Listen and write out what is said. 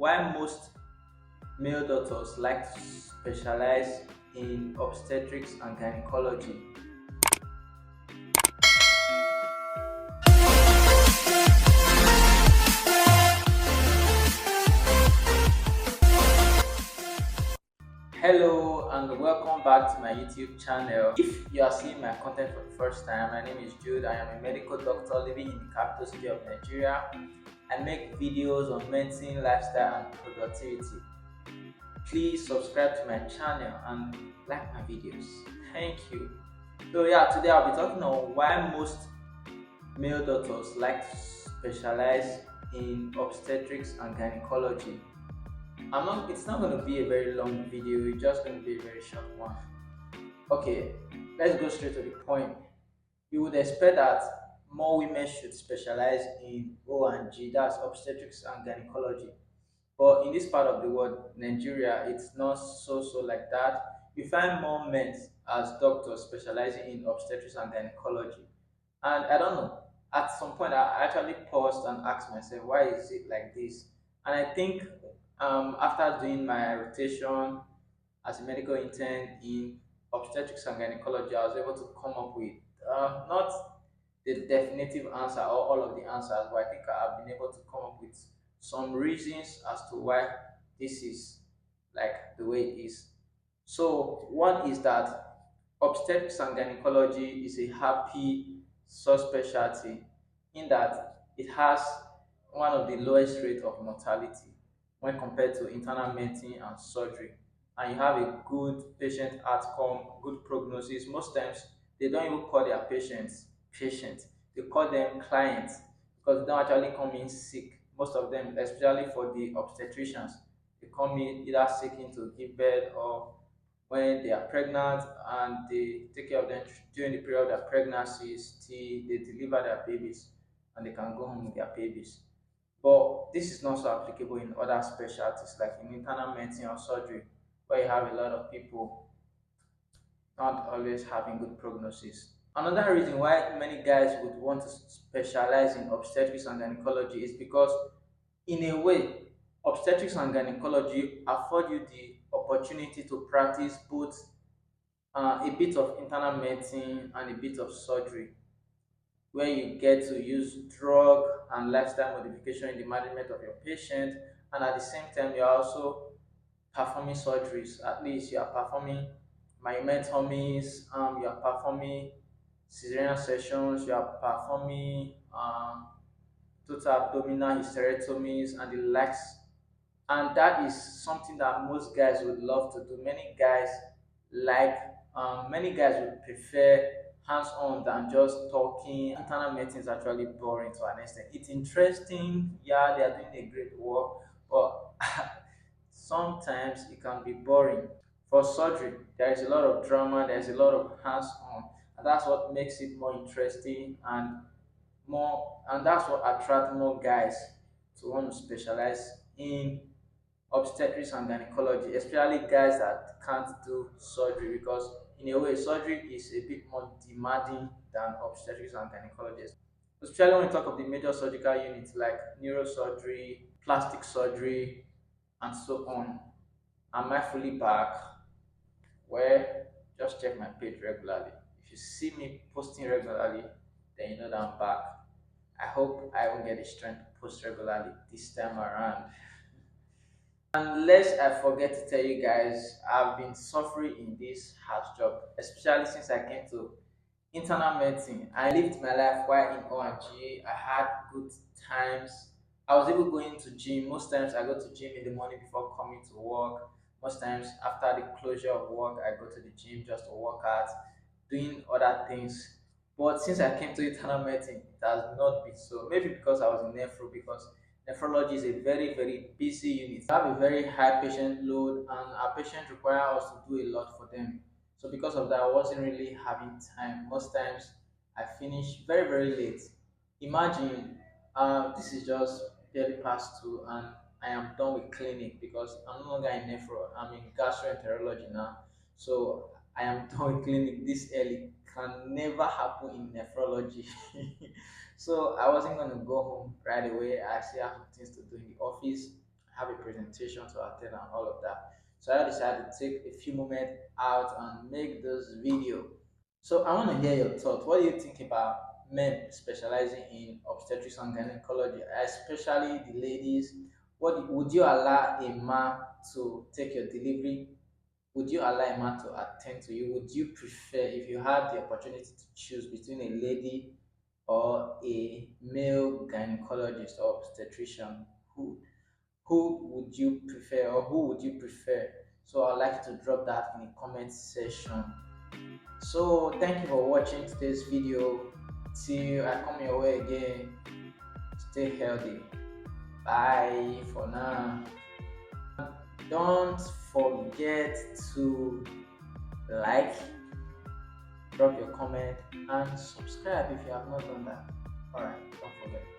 why most male doctors like to specialize in obstetrics and gynecology. Hello and welcome back to my YouTube channel. If you are seeing my content for the first time, my name is Jude. I am a medical doctor living in the capital city of Nigeria. I make videos on medicine, lifestyle, and productivity. Please subscribe to my channel and like my videos. Thank you. So yeah, today I'll be talking on why most male doctors like to specialize in obstetrics and gynecology. It's not going to be a very long video, it's just going to be a very short one. Okay, let's go straight to the point. You would expect that more women should specialize in O&G, that's obstetrics and gynecology. But in this part of the world, Nigeria, it's not so like that. You find more men as doctors specializing in obstetrics and gynecology. And I don't know, at some point I actually paused and asked myself, why is it like this? And I think after doing my rotation as a medical intern in obstetrics and gynecology, I was able to come up with not the definitive answer or all of the answers, but I think I've been able to come up with some reasons as to why this is like the way it is. So, one is that obstetrics and gynecology is a happy subspecialty in that it has one of the lowest rate of mortality when compared to internal medicine and surgery. And you have a good patient outcome, good prognosis. Most times they don't even call their patients, they call them clients because they don't actually come in sick. Most of them, especially for the obstetricians, they come in either seeking to give birth or when they are pregnant, and they take care of them during the period of their pregnancies till they deliver their babies and they can go home with their babies. But this is not so applicable in other specialties like in internal medicine or surgery, where you have a lot of people not always having good prognosis. Another reason why many guys would want to specialize in obstetrics and gynecology is because, in a way, obstetrics and gynecology afford you the opportunity to practice both a bit of internal medicine and a bit of surgery, where you get to use drug and lifestyle modification in the management of your patient, and at the same time, you're also performing surgeries. At least you are performing myomectomies, you are performing cesarean sections, you are performing total abdominal hysterectomies and the likes. And that is something that most guys would love to do. Like many guys would prefer hands-on than just talking. Internal medicine is actually boring to an extent. It's interesting, yeah, they are doing a great work, but sometimes it can be boring. For surgery, there is a lot of drama, there's a lot of hands-on, and that's what makes it more interesting and that's what attracts more guys to want to specialize in obstetrics and gynecology, especially guys that can't do surgery, because in a way surgery is a bit more demanding than obstetrics and gynecology. Especially when we talk of the major surgical units like neurosurgery, plastic surgery, and so on. Am I fully back? Well, just check my page regularly. If you see me posting regularly, then you know that I'm back. I hope I will get the strength to post regularly this time around. Unless I forget to tell you guys, I've been suffering in this house job, especially since I came to internal medicine. I lived my life while in O&G. I had good times. I was able going to gym. Most times I go to gym in the morning before coming to work. Most times after the closure of work, I go to the gym just to work out, doing other things. But since I came to internal medicine, it has not been so. Maybe because I was in nephro, because nephrology is a very busy unit. We have a very high patient load, and our patients require us to do a lot for them. So because of that, I wasn't really having time. Most times I finish very late. Imagine this is just barely past 2 and I am done with clinic because I'm no longer in nephro, I'm in gastroenterology now. So I am done with clinic this early. Can never happen in nephrology. So I wasn't gonna go home right away. I still have some things to do in the office. have a presentation to attend and all of that. So I decided to take a few moments out and make this video. So I want to hear your thoughts. What do you think about men specializing in obstetrics and gynecology, especially the ladies? Would you allow a man to take your delivery? Would you allow a man to attend to you? Would you prefer, if you had the opportunity to choose between a lady or a male gynecologist or obstetrician, who who would you prefer, or who would you prefer? So I'd like you to drop that in the comment section. So thank you for watching today's video. Till I come your way again, stay healthy. Bye for now. Don't forget to like, drop your comment, and subscribe if you have not done that. Alright, don't forget.